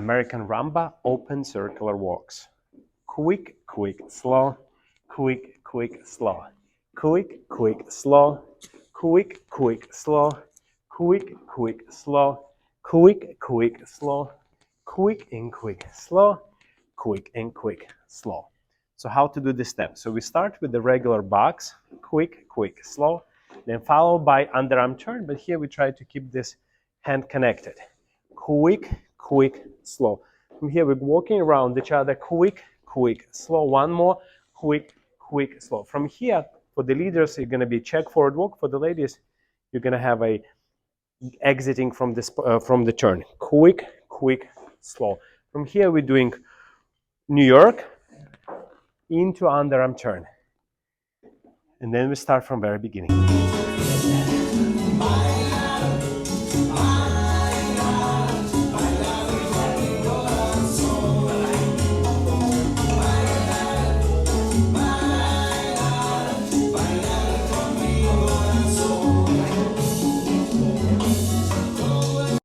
American rumba, open circular walks. Quick, quick, slow, quick, quick, slow, quick, quick, slow, quick, quick, slow, quick, quick, slow, quick, quick, slow, quick and quick, slow, quick and quick, slow. So how to do this step? So we start with the regular box, quick, quick, slow, then followed by underarm turn, but here we try to keep this hand connected. Quick, quick, slow. From here we're walking around each other, quick, quick, slow. One more, quick, quick, slow. From here, for the leaders, you're going to be check forward walk. For the ladies, you're going to have a exiting from the turn. Quick, quick, slow. From here, we're doing New York into underarm turn. And then we start from very beginning.